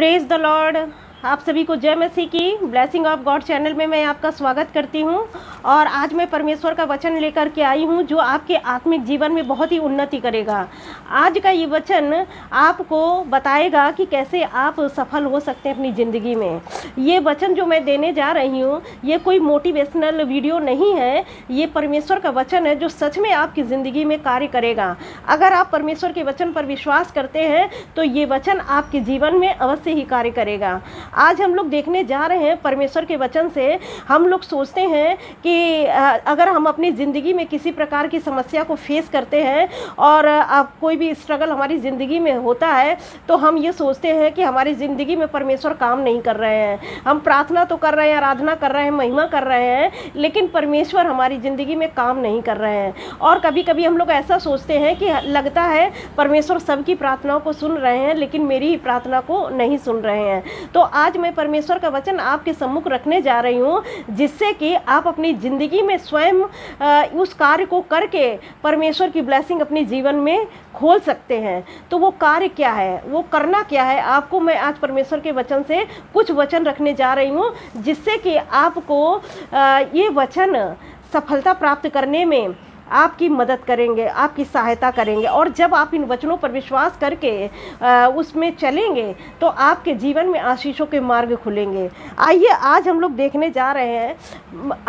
Praise the Lord. आप सभी को जय मसीह की ब्लेसिंग ऑफ गॉड चैनल में मैं आपका स्वागत करती हूं। और आज मैं परमेश्वर का वचन लेकर के आई हूं जो आपके आत्मिक जीवन में बहुत ही उन्नति करेगा। आज का ये वचन आपको बताएगा कि कैसे आप सफल हो सकते हैं अपनी ज़िंदगी में। ये वचन जो मैं देने जा रही हूँ ये कोई मोटिवेशनल वीडियो नहीं है, ये परमेश्वर का वचन है जो सच में आपकी ज़िंदगी में कार्य करेगा। अगर आप परमेश्वर के वचन पर विश्वास करते हैं तो ये वचन आपके जीवन में अवश्य ही कार्य करेगा। आज हम लोग देखने जा रहे हैं परमेश्वर के वचन से। हम लोग सोचते हैं कि अगर हम अपनी ज़िंदगी में किसी प्रकार की समस्या को फेस करते हैं और कोई भी स्ट्रगल हमारी ज़िंदगी में होता है तो हम ये सोचते हैं कि हमारी ज़िंदगी में परमेश्वर काम नहीं कर रहे हैं। हम प्रार्थना तो कर रहे हैं, आराधना कर रहे हैं, महिमा कर रहे हैं, लेकिन परमेश्वर हमारी ज़िंदगी में काम नहीं कर रहे हैं। और कभी कभी हम लोग ऐसा सोचते हैं कि लगता है परमेश्वर सबकी प्रार्थनाओं को सुन रहे हैं लेकिन मेरी ही प्रार्थना को नहीं सुन रहे हैं। तो आज मैं परमेश्वर का वचन आपके सम्मुख रखने जा रही हूँ जिससे कि आप अपनी ज़िंदगी में स्वयं उस कार्य को करके परमेश्वर की ब्लेसिंग अपने जीवन में खोल सकते हैं। तो वो कार्य क्या है, वो करना क्या है, आपको मैं आज परमेश्वर के वचन से कुछ वचन रखने जा रही हूँ जिससे कि आपको ये वचन सफलता प्राप्त करने में आपकी मदद करेंगे, आपकी सहायता करेंगे। और जब आप इन वचनों पर विश्वास करके उसमें चलेंगे तो आपके जीवन में आशीषों के मार्ग खुलेंगे। आइए आज हम लोग देखने जा रहे हैं,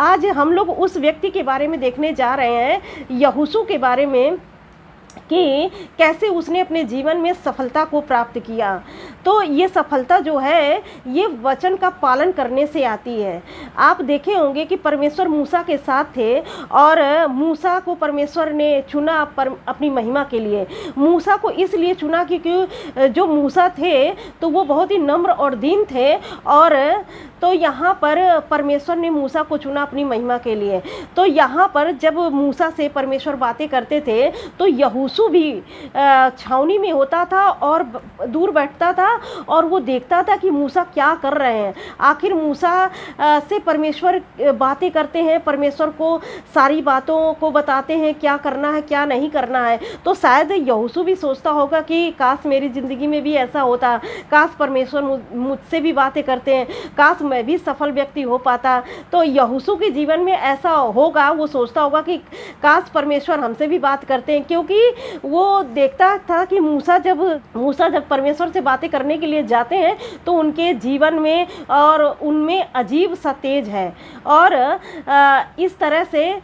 आज हम लोग उस व्यक्ति के बारे में देखने जा रहे हैं, यहोशू के बारे में, कि कैसे उसने अपने जीवन में सफलता को प्राप्त किया। तो ये सफलता जो है ये वचन का पालन करने से आती है। आप देखे होंगे कि परमेश्वर मूसा के साथ थे और मूसा को परमेश्वर ने चुना अपनी महिमा के लिए। मूसा को इसलिए चुना क्योंकि जो मूसा थे तो वो बहुत ही नम्र और दीन थे, और तो यहाँ पर परमेश्वर ने मूसा को चुना अपनी महिमा के लिए। तो यहाँ पर जब मूसा से परमेश्वर बातें करते थे तो यहोशू भी छावनी में होता था और दूर बैठता था और वो देखता था कि मूसा क्या कर रहे हैं। आखिर मूसा से परमेश्वर बातें करते हैं, परमेश्वर को सारी बातों को बताते हैं क्या करना है क्या नहीं करना है। तो शायद यहोशू भी सोचता होगा कि काश मेरी ज़िंदगी में भी ऐसा होता, काश परमेश्वर मुझसे भी बातें करते हैं, काश मैं भी सफल व्यक्ति हो पाता। तो यहोशू के जीवन में ऐसा होगा, वो सोचता होगा कि काश परमेश्वर हमसे भी बात करते हैं, क्योंकि वो देखता था कि मूसा जब परमेश्वर से बातें करने के लिए जाते हैं तो उनके जीवन में और उनमें अजीब सा तेज है। और इस तरह से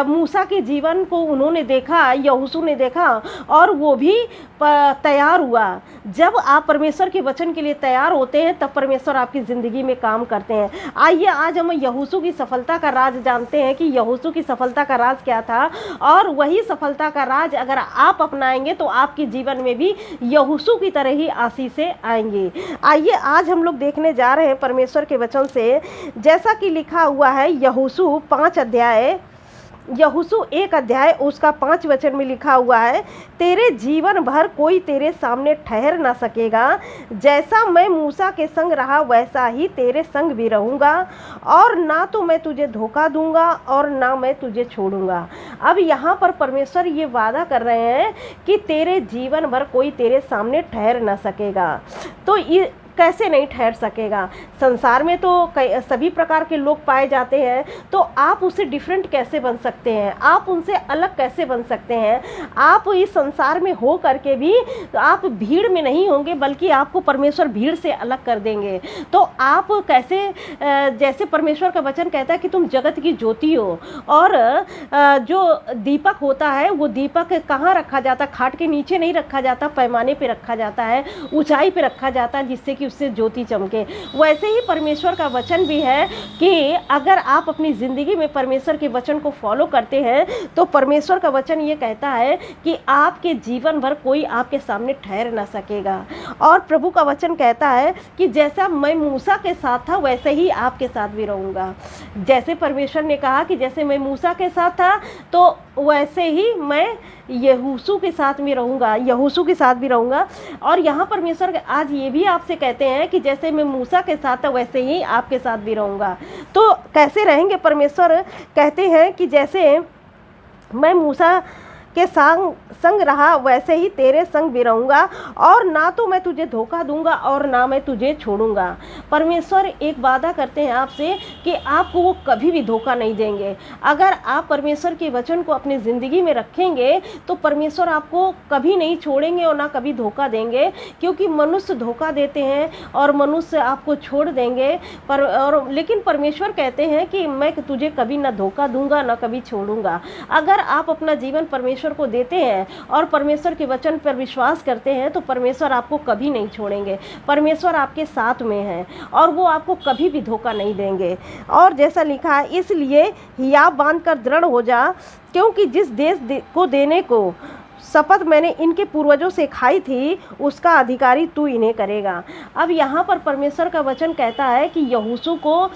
मूसा के जीवन को उन्होंने देखा, यहोशू ने देखा, और वो भी तैयार हुआ। जब आप परमेश्वर के वचन के लिए तैयार होते हैं तब परमेश्वर आपकी ज़िंदगी में काम करते हैं। आइए आज हम यहोशू की सफलता का राज जानते हैं कि यहोशू की सफलता का राज क्या था, और वही सफलता का राज अगर आप अपनाएंगे तो आपके जीवन में भी यहोशू की तरह ही आशीषें आएंगी। आइए आज हम लोग देखने जा रहे हैं परमेश्वर के वचन से, जैसा कि लिखा हुआ है यहोशू 1 अध्याय उसका 5 वचन में लिखा हुआ है, तेरे जीवन भर कोई तेरे सामने ठहर ना सकेगा, जैसा मैं मूसा के संग रहा वैसा ही तेरे संग भी रहूँगा, और ना तो मैं तुझे धोखा दूंगा और ना मैं तुझे छोड़ूंगा। अब यहाँ पर परमेश्वर ये वादा कर रहे हैं कि तेरे जीवन भर कोई तेरे सामने ठहर ना सकेगा। तो ये कैसे नहीं ठहर सकेगा? संसार में तो सभी प्रकार के लोग पाए जाते हैं, तो आप उससे डिफरेंट कैसे बन सकते हैं? आप उनसे अलग कैसे बन सकते हैं? आप इस संसार में हो करके भी तो आप भीड़ में नहीं होंगे, बल्कि आपको परमेश्वर भीड़ से अलग कर देंगे। तो आप कैसे, जैसे परमेश्वर का वचन कहता है कि तुम जगत की ज्योति हो, और जो दीपक होता है वो दीपक कहाँ रखा जाता? खाट के नीचे नहीं रखा जाता, पैमाने पे रखा जाता है, ऊंचाई पे रखा जाता है जिससे कि उससे ज्योति चमके। वैसे ही परमेश्वर का वचन भी है कि अगर आप अपनी ज़िंदगी में परमेश्वर के वचन को फॉलो करते हैं तो परमेश्वर का वचन ये कहता है कि आपके जीवन भर कोई आपके सामने ठहर ना सकेगा। और प्रभु का वचन कहता है कि जैसा मैं मूसा के साथ था वैसे ही आपके साथ भी रहूँगा। जैसे परमेश्वर ने कहा कि जैसे मैं मूसा के साथ था तो वैसे ही मैं यहोशू के साथ भी रहूँगा। और यहाँ परमेश्वर आज ये भी आपसे कहते हैं कि जैसे मैं मूसा के साथ था वैसे ही आपके साथ भी रहूँगा। तो कैसे रहेंगे? परमेश्वर कहते हैं कि जैसे मैं मूसा के संग संग रहा वैसे ही तेरे संग भी रहूँगा, और ना तो मैं तुझे धोखा दूंगा और ना मैं तुझे छोड़ूंगा। परमेश्वर एक वादा करते हैं आपसे कि आपको वो कभी भी धोखा नहीं देंगे। अगर आप परमेश्वर के वचन को अपनी ज़िंदगी में रखेंगे तो परमेश्वर आपको कभी नहीं छोड़ेंगे और ना कभी धोखा देंगे, क्योंकि मनुष्य धोखा देते हैं और मनुष्य आपको छोड़ देंगे। लेकिन परमेश्वर कहते हैं कि मैं तुझे कभी ना धोखा दूंगा ना कभी छोड़ूंगा। अगर आप अपना जीवन परमेश्वर को देते हैं और परमेश्वर के वचन पर विश्वास करते हैं तो परमेश्वर आपको कभी नहीं छोड़ेंगे। परमेश्वर आपके साथ में है और वो आपको कभी भी धोखा नहीं देंगे। और जैसा लिखा है, इसलिए हियाव बांधकर दृढ़ हो जा, क्योंकि जिस देश को देने को शपथ मैंने इनके पूर्वजों से खाई थी उसका अधिकारी तू इन्हें करेगा। अब यहाँ पर परमेश्वर का वचन कहता है कि यहोशू को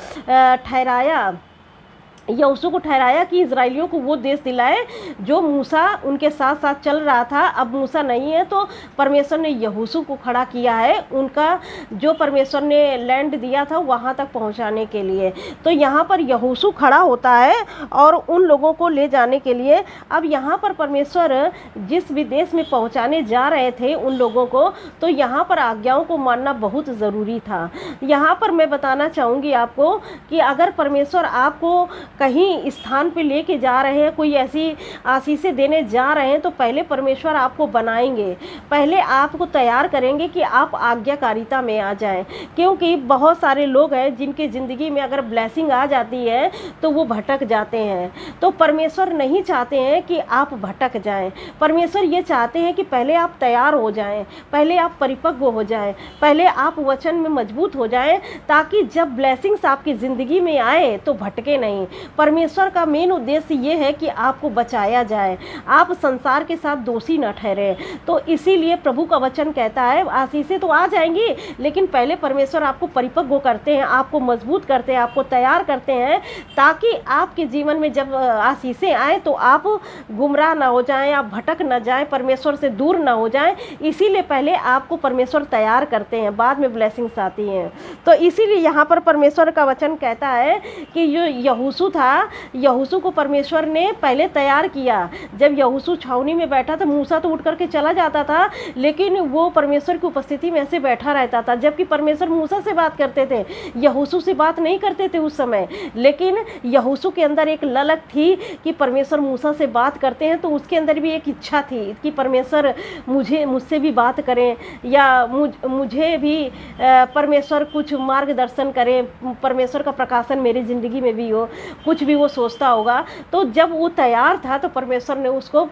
ठहराया कि इजराइलियों को वो देश दिलाए जो मूसा उनके साथ साथ चल रहा था। अब मूसा नहीं है तो परमेश्वर ने यहोशू को खड़ा किया है उनका जो परमेश्वर ने लैंड दिया था वहाँ तक पहुँचाने के लिए। तो यहाँ पर यहोशू खड़ा होता है और उन लोगों को ले जाने के लिए। अब यहाँ पर परमेश्वर जिस भी देश में पहुँचाने जा रहे थे उन लोगों को, तो यहाँ पर आज्ञाओं को मानना बहुत ज़रूरी था। यहाँ पर मैं बताना चाहूँगी आपको कि अगर परमेश्वर आपको कहीं स्थान पे लेके जा रहे हैं, कोई ऐसी आशीषें देने जा रहे हैं, तो पहले परमेश्वर आपको बनाएंगे, पहले आपको तैयार करेंगे कि आप आज्ञाकारिता में आ जाएं। क्योंकि बहुत सारे लोग हैं जिनके ज़िंदगी में अगर ब्लेसिंग आ जाती है तो वो भटक जाते हैं। तो परमेश्वर नहीं चाहते हैं कि आप भटक जाएं। परमेश्वर ये चाहते हैं कि पहले आप तैयार हो जाएं, पहले आप परिपक्व हो जाएं, पहले आप वचन में मजबूत हो जाएं, ताकि जब ब्लेसिंग्स आपकी ज़िंदगी में आए तो भटके नहीं। परमेश्वर का मेन उद्देश्य ये है कि आपको बचाया जाए, आप संसार के साथ दोषी न ठहरे। तो इसीलिए प्रभु का वचन कहता है आशीषें तो आ जाएंगी, लेकिन पहले परमेश्वर आपको परिपक्व करते हैं, आपको मजबूत करते हैं, आपको तैयार करते हैं, ताकि आपके जीवन में जब आशीषें आए तो आप गुमराह ना हो जाएं, आप भटक न जाएं, परमेश्वर से दूर ना हो जाएं। इसीलिए पहले आपको परमेश्वर तैयार करते हैं, बाद में ब्लेसिंग्स आती हैं। तो इसीलिए यहाँ पर परमेश्वर का वचन कहता है कि जो यहोशू था, यहोशू को परमेश्वर ने पहले तैयार किया। जब यहोशू छावनी में बैठा था, मूसा तो उठ करके चला जाता था, लेकिन वो परमेश्वर की उपस्थिति में ऐसे बैठा रहता था। जबकि परमेश्वर मूसा से बात करते थे, यहोशू से बात नहीं करते थे उस समय। लेकिन यहोशू के अंदर एक ललक थी कि परमेश्वर मूसा से बात करते हैं, तो उसके अंदर भी एक इच्छा थी कि परमेश्वर मुझसे भी बात करें, या मुझे भी परमेश्वर कुछ मार्गदर्शन करें, परमेश्वर का प्रकाशन मेरी ज़िंदगी में भी हो, कुछ भी वो सोचता होगा। तो जब वो तैयार था तो परमेश्वर ने उसको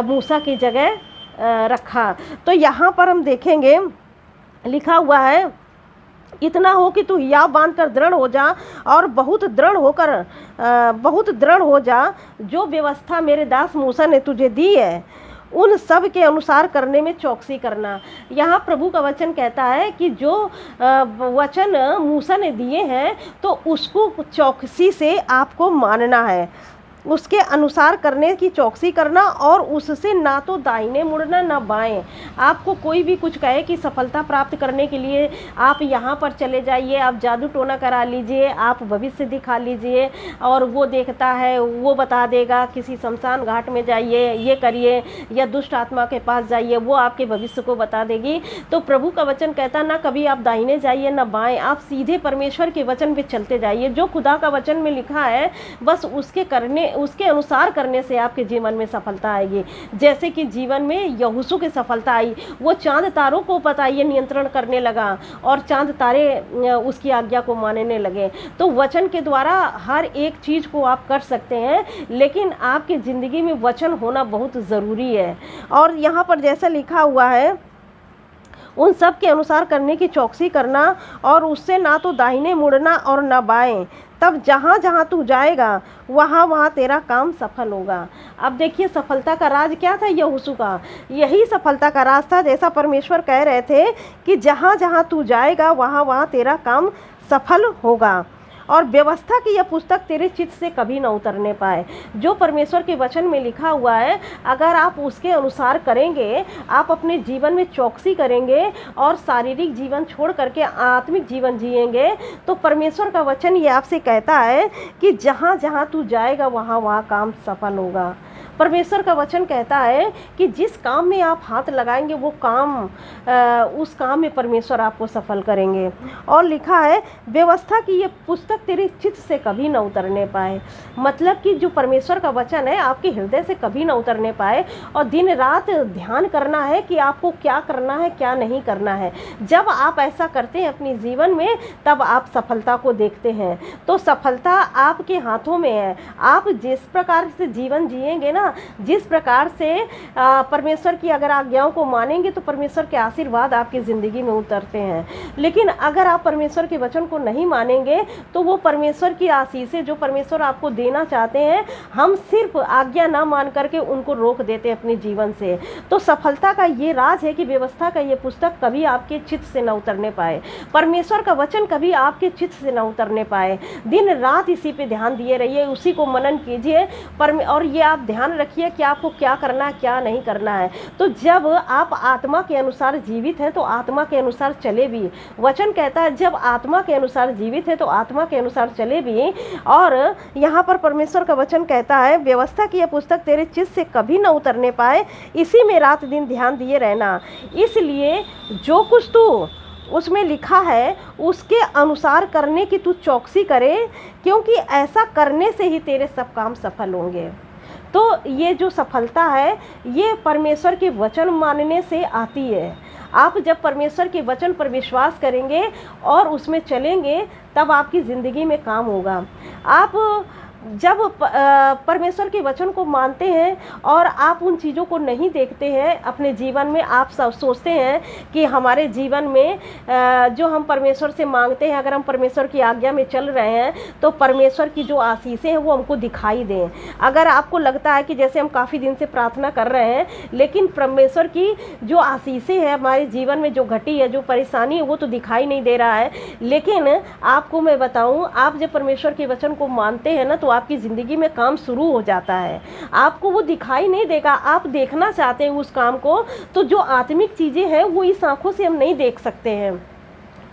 मूसा की जगह रखा। तो यहाँ पर हम देखेंगे लिखा हुआ है, इतना हो कि तू हियाव बांध कर दृढ़ हो जा और बहुत दृढ़ हो जा, जो व्यवस्था मेरे दास मूसा ने तुझे दी है उन सब के अनुसार करने में चौकसी करना। यहाँ प्रभु का वचन कहता है कि जो वचन मूसा ने दिए हैं तो उसको चौकसी से आपको मानना है, उसके अनुसार करने की चौकसी करना, और उससे ना तो दाहिने मुड़ना ना बाएं। आपको कोई भी कुछ कहे कि सफलता प्राप्त करने के लिए आप यहाँ पर चले जाइए, आप जादू टोना करा लीजिए, आप भविष्य दिखा लीजिए और वो देखता है, वो बता देगा, किसी शमशान घाट में जाइए, ये करिए, या दुष्ट आत्मा के पास जाइए, वो आपके भविष्य को बता देगी। तो प्रभु का वचन कहता ना कभी आप दाहिने जाइए ना बाएँ, आप सीधे परमेश्वर के वचन पे चलते जाइए। जो खुदा का वचन में लिखा है बस उसके अनुसार करने से आपके जीवन में सफलता आएगी। जैसे कि जीवन में यहोशू की सफलता आई, वो चांद तारों को पता ये नियंत्रण करने लगा और चांद तारे उसकी आज्ञा को मानने लगे। तो वचन के द्वारा हर एक चीज़ को आप कर सकते हैं, लेकिन आपकी ज़िंदगी में वचन होना बहुत ज़रूरी है। और यहाँ पर जैसा लिखा हुआ है, उन सब के अनुसार करने की चौकसी करना, और उससे ना तो दाहिने मुड़ना और ना बाएं, तब जहाँ जहाँ तू जाएगा वहाँ वहाँ तेरा काम सफल होगा। अब देखिए सफलता का राज क्या था यहोशू का, यही सफलता का राज था। जैसा परमेश्वर कह रहे थे कि जहाँ जहाँ तू जाएगा वहाँ वहाँ तेरा काम सफल होगा, और व्यवस्था की यह पुस्तक तेरे चित्त से कभी न उतरने पाए। जो परमेश्वर के वचन में लिखा हुआ है, अगर आप उसके अनुसार करेंगे, आप अपने जीवन में चौकसी करेंगे और शारीरिक जीवन छोड़ करके आत्मिक जीवन जिएंगे, तो परमेश्वर का वचन ये आपसे कहता है कि जहाँ जहाँ तू जाएगा वहाँ वहाँ काम सफल होगा। परमेश्वर का वचन कहता है कि जिस काम में आप हाथ लगाएंगे वो काम उस काम में परमेश्वर आपको सफल करेंगे। और लिखा है व्यवस्था की ये पुस्तक तेरे चित्त से कभी ना उतरने पाए। मतलब कि जो परमेश्वर का वचन है आपके हृदय से कभी ना उतरने पाए, और दिन रात ध्यान करना है कि आपको क्या करना है क्या नहीं करना है। जब आप ऐसा करते हैं अपने जीवन में तब आप सफलता को देखते हैं। तो सफलता आपके हाथों में है। आप जिस प्रकार से जीवन जिएंगे ना, जिस प्रकार से परमेश्वर की अगर आज्ञाओं को मानेंगे तो परमेश्वर के आशीर्वाद आपकी ज़िंदगी में उतरते हैं। लेकिन अगर आप परमेश्वर के वचन को नहीं मानेंगे तो वो परमेश्वर की आशीषें जो परमेश्वर आपको देना चाहते हैं, हम सिर्फ आज्ञा ना मान करके उनको रोक देते हैं अपने जीवन से। तो सफलता का ये राज है कि व्यवस्था का ये पुस्तक कभी आपके चित्त से न उतरने पाए, परमेश्वर का वचन कभी आपके चित्त से न उतरने पाए। दिन रात इसी पे ध्यान दिए रहिए, उसी को मनन कीजिए। और ये आप ध्यान रखिए कि आपको क्या करना है क्या नहीं करना है। तो जब आप आत्मा के अनुसार जीवित हैं तो आत्मा के अनुसार चले भी। वचन कहता है जब आत्मा के अनुसार जीवित है तो आत्मा के अनुसार चले भी। और यहाँ पर परमेश्वर का वचन कहता है व्यवस्था की यह पुस्तक तेरे चित्त से कभी न उतरने पाए, इसी में रात दिन ध्यान दिए रहना। इसलिए जो कुछ तू उसमें लिखा है उसके अनुसार करने की तू चौकसी करे, क्योंकि ऐसा करने से ही तेरे सब काम सफल होंगे। तो ये जो सफलता है ये परमेश्वर के वचन मानने से आती है। आप जब परमेश्वर के वचन पर विश्वास करेंगे और उसमें चलेंगे तब आपकी ज़िंदगी में काम होगा। आप जब परमेश्वर के वचन को मानते हैं और आप उन चीज़ों को नहीं देखते हैं अपने जीवन में, आप सब सोचते हैं कि हमारे जीवन में जो हम परमेश्वर से मांगते हैं, अगर हम परमेश्वर की आज्ञा में चल रहे हैं तो परमेश्वर की जो आशीषें हैं वो हमको दिखाई दें। अगर आपको लगता है कि जैसे हम काफ़ी दिन से प्रार्थना कर रहे हैं लेकिन परमेश्वर की जो आशीषें हैं हमारे जीवन में जो घटी है, जो परेशानी है वो तो दिखाई नहीं दे रहा है, लेकिन आपको मैं बताऊँ, आप जब परमेश्वर के वचन को मानते हैं ना तो आपकी ज़िंदगी में काम शुरू हो जाता है। आपको वो दिखाई नहीं देगा, आप देखना चाहते हैं उस काम को, तो जो आत्मिक चीज़ें हैं वो इस आंखों से हम नहीं देख सकते हैं,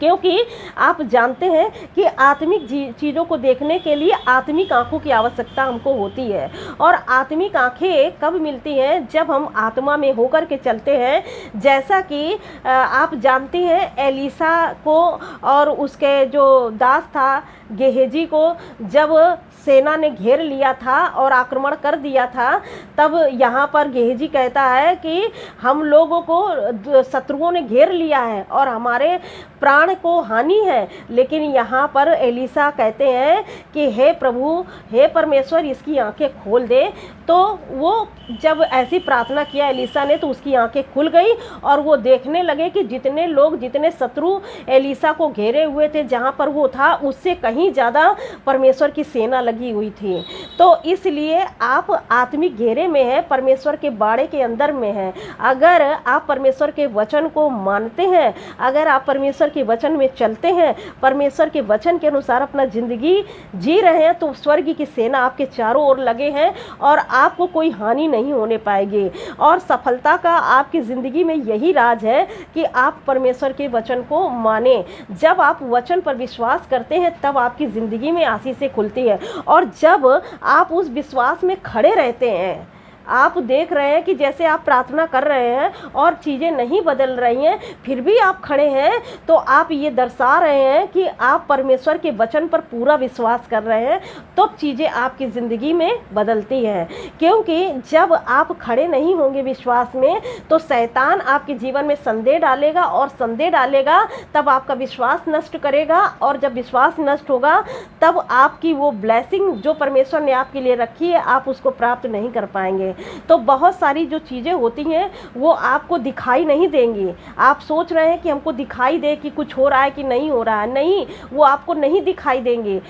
क्योंकि आप जानते हैं कि आत्मिक चीज़ों को देखने के लिए आत्मिक आंखों की आवश्यकता हमको होती है। और आत्मिक आंखें कब मिलती हैं? जब हम आत्मा में होकर के चलते हैं। जैसा कि आप जानते हैं एलीसा को और उसके जो दास था गेहजी को जब सेना ने घेर लिया था और आक्रमण कर दिया था, तब यहाँ पर गेहजी कहता है कि हम लोगों को शत्रुओं ने घेर लिया है और हमारे प्राण को हानि है। लेकिन यहाँ पर एलीसा कहते हैं कि हे प्रभु, हे परमेश्वर, इसकी आंखें खोल दे। तो वो जब ऐसी प्रार्थना किया एलीसा ने तो उसकी आंखें खुल गई और वो देखने लगे कि जितने लोग, जितने शत्रु एलीसा को घेरे हुए थे, जहाँ पर वो था उससे कहीं ज़्यादा परमेश्वर की सेना लगी हुई थी। तो इसलिए आप आत्मिक घेरे में हैं, परमेश्वर के बाड़े के अंदर में हैं। अगर आप परमेश्वर के वचन को मानते हैं, अगर आप परमेश्वर के वचन में चलते हैं, परमेश्वर के वचन के अनुसार अपना ज़िंदगी जी रहे हैं, तो स्वर्ग की सेना आपके चारों ओर लगे हैं और आपको कोई हानि नहीं होने पाएगी। और सफलता का आपकी ज़िंदगी में यही राज है कि आप परमेश्वर के वचन को माने। जब आप वचन पर विश्वास करते हैं तब आपकी ज़िंदगी में आशीषें खुलती है। और जब आप उस विश्वास में खड़े रहते हैं, आप देख रहे हैं कि जैसे आप प्रार्थना कर रहे हैं और चीज़ें नहीं बदल रही हैं, फिर भी आप खड़े हैं, तो आप ये दर्शा रहे हैं कि आप परमेश्वर के वचन पर पूरा विश्वास कर रहे हैं। तो चीज़ें आपकी ज़िंदगी में बदलती हैं, क्योंकि जब आप खड़े नहीं होंगे विश्वास में तो शैतान आपके जीवन में संदेह डालेगा, और संदेह डालेगा तब आपका विश्वास नष्ट करेगा। और जब विश्वास नष्ट होगा तब आपकी वो ब्लेसिंग जो परमेश्वर ने आपके लिए रखी है आप उसको प्राप्त नहीं कर पाएंगे। तो बहुत सारी जो चीज़ें होती हैं वो आपको दिखाई नहीं देंगी। आप सोच रहे हैं कि हमको दिखाई दे कि कुछ हो रहा है कि नहीं हो रहा है, नहीं, वो आपको नहीं दिखाई देंगे।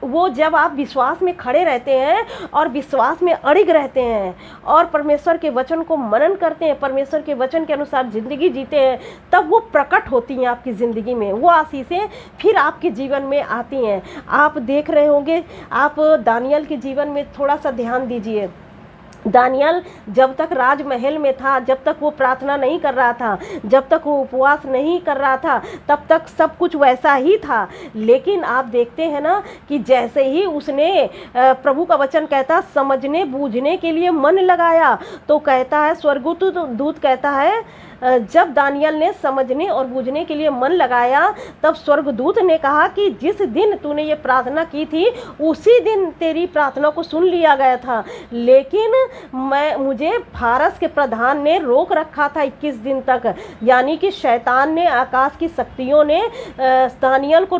वो जब आप विश्वास में खड़े रहते हैं और विश्वास में अड़िग रहते हैं और परमेश्वर के वचन को मनन करते हैं, परमेश्वर के वचन के अनुसार ज़िंदगी जीते हैं, तब वो प्रकट होती हैं आपकी ज़िंदगी में। वो आशीषें फिर आपके जीवन में आती हैं। आप देख रहे होंगे, आप दानियल के जीवन में थोड़ा सा ध्यान दीजिए। दानियल जब तक राजमहल में था, जब तक वो प्रार्थना नहीं कर रहा था, जब तक वो उपवास नहीं कर रहा था, तब तक सब कुछ वैसा ही था। लेकिन आप देखते हैं ना कि जैसे ही उसने प्रभु का वचन कहता समझने बूझने के लिए मन लगाया, तो कहता है स्वर्गदूत दूत कहता है जब दानियल ने समझने और बूझने के लिए मन लगाया, तब स्वर्गदूत ने कहा कि जिस दिन तूने ये प्रार्थना की थी उसी दिन तेरी प्रार्थना को सुन लिया गया था, लेकिन मुझे फारस के प्रधान ने रोक रखा था 21 दिन तक। यानी कि शैतान ने, आकाश की शक्तियों ने दानियल को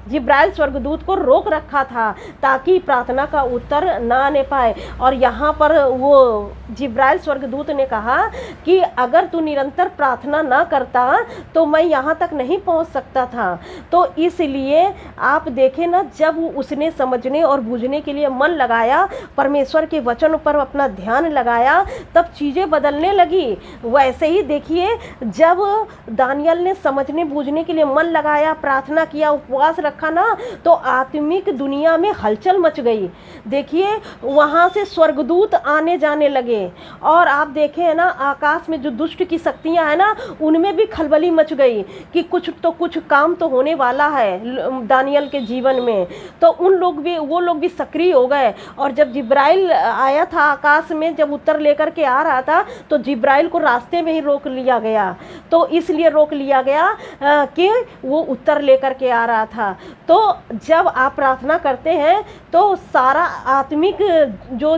जिब्राइल स्वर्गदूत को रोक रखा था ताकि प्रार्थना का उत्तर ना आने पाए। और यहाँ पर वो जिब्राइल स्वर्गदूत ने कहा कि अगर तू निरंतर प्रार्थना ना करता तो मैं यहाँ तक नहीं पहुँच सकता था। तो इसलिए आप देखें ना, जब उसने समझने और बूझने के लिए मन लगाया, परमेश्वर के वचन पर अपना ध्यान लगाया, तब चीज़ें बदलने लगी। वैसे ही देखिए, जब दानियल ने समझने बूझने के लिए मन लगाया, प्रार्थना किया, उपवास रखा ना, तो आत्मिक दुनिया में हलचल मच गई। देखिए वहाँ से स्वर्गदूत आने जाने लगे, और आप देखें ना, आकाश में जो दुष्ट की शक्तियाँ हैं ना, उनमें भी खलबली मच गई कि कुछ काम तो होने वाला है दानियल के जीवन में। तो वो लोग भी सक्रिय हो गए। और जब जिब्राइल आया था आकाश में, जब उत्तर लेकर के आ रहा था, तो जिब्राइल को रास्ते में ही रोक लिया गया। तो इसलिए रोक लिया गया कि वो उत्तर लेकर के आ रहा था। तो जब आप प्रार्थना करते हैं तो सारा आत्मिक जो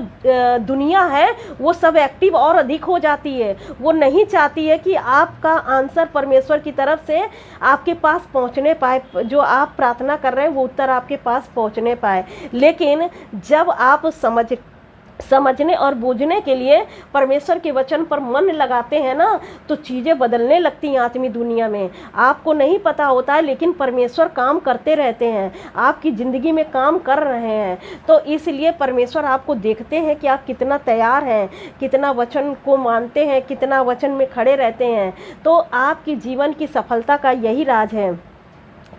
दुनिया है वो सब एक्टिव और अधिक हो जाती है। वो नहीं चाहती है कि आपका आंसर परमेश्वर की तरफ से आपके पास पहुंचने पाए, जो आप प्रार्थना कर रहे हैं वो उत्तर आपके पास पहुंचने पाए। लेकिन जब आप समझने और बूझने के लिए परमेश्वर के वचन पर मन लगाते हैं ना, तो चीज़ें बदलने लगती हैं आत्मिक दुनिया में। आपको नहीं पता होता है, लेकिन परमेश्वर काम करते रहते हैं, आपकी ज़िंदगी में काम कर रहे हैं। तो इसलिए परमेश्वर आपको देखते हैं कि आप कितना तैयार हैं, कितना वचन को मानते हैं, कितना वचन में खड़े रहते हैं। तो आपकी जीवन की सफलता का यही राज है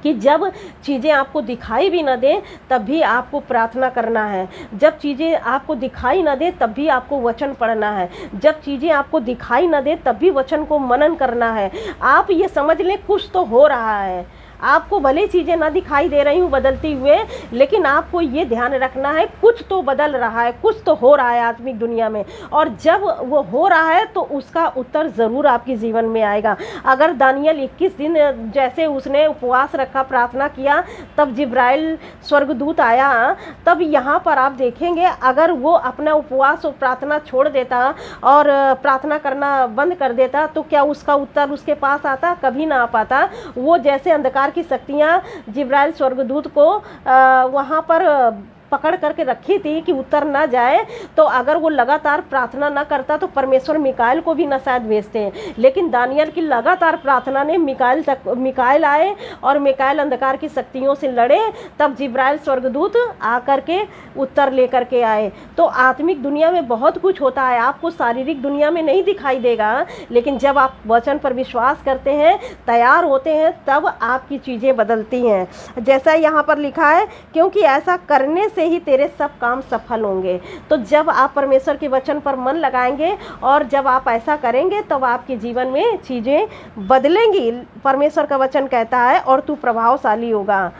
कि जब चीज़ें आपको दिखाई भी न दें तब भी आपको प्रार्थना करना है। जब चीज़ें आपको दिखाई न दे तब भी आपको वचन पढ़ना है। जब चीज़ें आपको दिखाई न दे तब भी वचन को मनन करना है। आप ये समझ लें कुछ तो हो रहा है। आपको भले चीज़ें ना दिखाई दे रही हूँ बदलती हुए, लेकिन आपको ये ध्यान रखना है कुछ तो बदल रहा है, कुछ तो हो रहा है आत्मिक दुनिया में। और जब वो हो रहा है तो उसका उत्तर ज़रूर आपके जीवन में आएगा। अगर दानियल 21 दिन जैसे उसने उपवास रखा, प्रार्थना किया, तब जिब्राइल स्वर्गदूत आया, तब यहाँ पर आप देखेंगे अगर वो अपना उपवास और प्रार्थना छोड़ देता और प्रार्थना करना बंद कर देता तो क्या उसका उत्तर उसके पास आता? कभी ना आ पाता। वो जैसे अंधकार की शक्तियाँ जिब्राइल स्वर्गदूत को वहाँ पर पकड़ करके रखी थी कि उत्तर ना जाए, तो अगर वो लगातार प्रार्थना ना करता तो परमेश्वर मिकाएल को भी ना शायद भेजते हैं। लेकिन दानियल की लगातार प्रार्थना ने मिकाएल आए और मिकाएल अंधकार की शक्तियों से लड़े, तब जिब्राइल स्वर्गदूत आकर के उत्तर लेकर के आए। तो आत्मिक दुनिया में बहुत कुछ होता है, आपको शारीरिक दुनिया में नहीं दिखाई देगा, लेकिन जब आप वचन पर विश्वास करते हैं, तैयार होते हैं, तब आपकी चीज़ें बदलती हैं। जैसा यहाँ पर लिखा है, क्योंकि ऐसा करने से ही तेरे सब काम सफल होंगे। तो जब आप परमेश्वर के वचन पर मन लगाएंगे और जब आप ऐसा करेंगे तब आपके जीवन में चीज़ें बदलेंगी। परमेश्वर का वचन कहता है और तू प्रभावशाली होगा।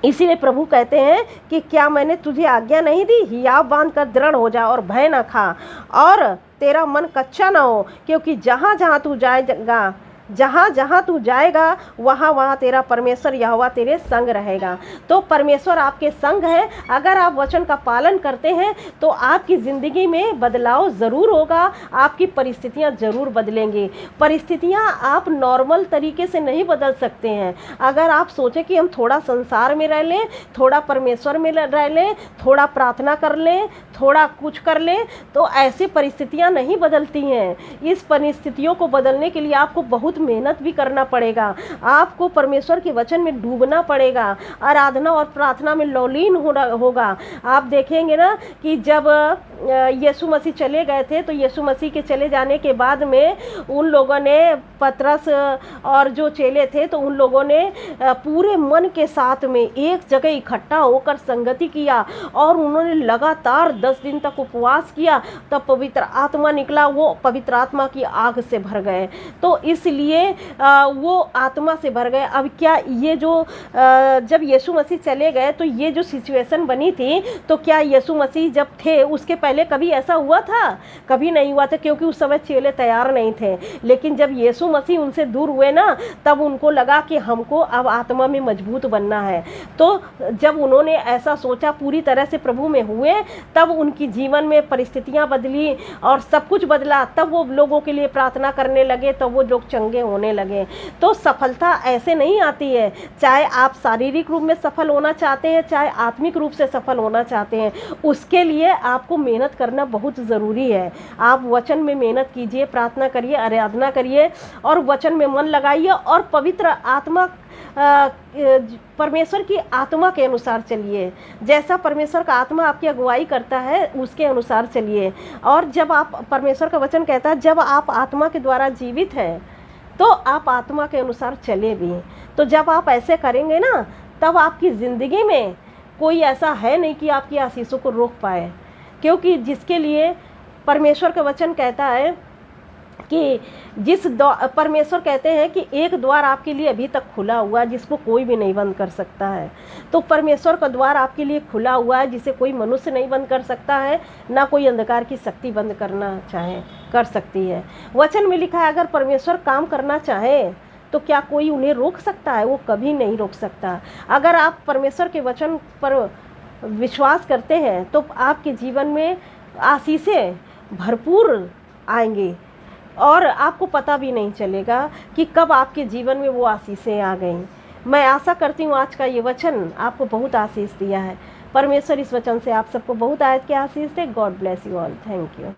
इसीलिए प्रभु कहते हैं कि क्या मैंने तुझे आज्ञा नहीं दी, हियाव बांध कर दृढ़ हो जा और भय न खा और तेरा मन कच्चा न हो, क्योंकि जहाँ जहाँ तू जाएगा, जहाँ जहाँ तू जाएगा वहाँ वहाँ तेरा परमेश्वर यहोवा तेरे संग रहेगा। तो परमेश्वर आपके संग है। अगर आप वचन का पालन करते हैं तो आपकी ज़िंदगी में बदलाव ज़रूर होगा, आपकी परिस्थितियाँ ज़रूर बदलेंगी। परिस्थितियाँ आप नॉर्मल तरीके से नहीं बदल सकते हैं। अगर आप सोचें कि हम थोड़ा संसार में रह लें, थोड़ा परमेश्वर में रह लें, थोड़ा प्रार्थना कर लें, थोड़ा कुछ कर लें, तो ऐसी परिस्थितियाँ नहीं बदलती हैं। इस परिस्थितियों को बदलने के लिए आपको बहुत बहुत मेहनत भी करना पड़ेगा। आपको परमेश्वर के वचन में डूबना पड़ेगा, आराधना और प्रार्थना में लौलीन होगा। आप देखेंगे ना कि जब यीशु मसीह चले गए थे, तो यीशु मसीह के चले जाने के बाद में उन लोगों ने, पतरस और जो चेले थे, तो उन लोगों ने पूरे मन के साथ में एक जगह इकट्ठा होकर संगति किया और उन्होंने लगातार 10 दिन तक उपवास किया। तब पवित्र आत्मा निकला, वो पवित्र आत्मा की आग से भर गए। तो इसलिए वो आत्मा से भर गए। अब क्या ये जो जब यीशु मसीह चले गए तो ये जो सिचुएशन बनी थी, तो क्या यीशु मसीह जब थे उसके पहले कभी ऐसा हुआ था? कभी नहीं हुआ था, क्योंकि उस समय चेले तैयार नहीं थे। लेकिन जब यीशु मसीह उनसे दूर हुए ना, तब उनको लगा कि हमको अब आत्मा में मजबूत बनना है। तो जब उन्होंने ऐसा सोचा, पूरी तरह से प्रभु में हुए, तब उनकी जीवन में परिस्थितियां बदली और सब कुछ बदला। तब वो लोगों के लिए प्रार्थना करने लगे, तो वो लोग चंगे होने लगे। तो सफलता ऐसे नहीं आती है। चाहे आप शारीरिक रूप में सफल होना चाहते हैं, चाहे आत्मिक रूप से सफल होना चाहते हैं, उसके लिए आपको मेहनत करना बहुत ज़रूरी है। आप वचन में मेहनत कीजिए, प्रार्थना करिए, आराधना करिए और वचन में मन लगाइए और पवित्र आत्मा, परमेश्वर की आत्मा के अनुसार चलिए। जैसा परमेश्वर का आत्मा आपकी अगुवाई करता है, उसके अनुसार चलिए। और जब आप, परमेश्वर का वचन कहता है, जब आप आत्मा के द्वारा जीवित हैं तो आप आत्मा के अनुसार चले भी। तो जब आप ऐसे करेंगे ना, तब आपकी ज़िंदगी में कोई ऐसा है नहीं कि आपकी आशीषों को रोक पाए। क्योंकि जिसके लिए परमेश्वर का वचन कहता है कि परमेश्वर कहते हैं कि एक द्वार आपके लिए अभी तक खुला हुआ है, जिसको कोई भी नहीं बंद कर सकता है। तो परमेश्वर का द्वार आपके लिए खुला हुआ है, जिसे कोई मनुष्य नहीं बंद कर सकता है, ना कोई अंधकार की शक्ति बंद करना चाहे कर सकती है। वचन में लिखा है, अगर परमेश्वर काम करना चाहे तो क्या कोई उन्हें रोक सकता है? वो कभी नहीं रोक सकता। अगर आप परमेश्वर के वचन पर विश्वास करते हैं तो आपके जीवन में आशीषें भरपूर आएंगी और आपको पता भी नहीं चलेगा कि कब आपके जीवन में वो आशीषें आ गईं। मैं आशा करती हूँ आज का ये वचन आपको बहुत आशीष दिया है। परमेश्वर इस वचन से आप सबको बहुत आयत की आशीष दे। God bless you all. Thank you.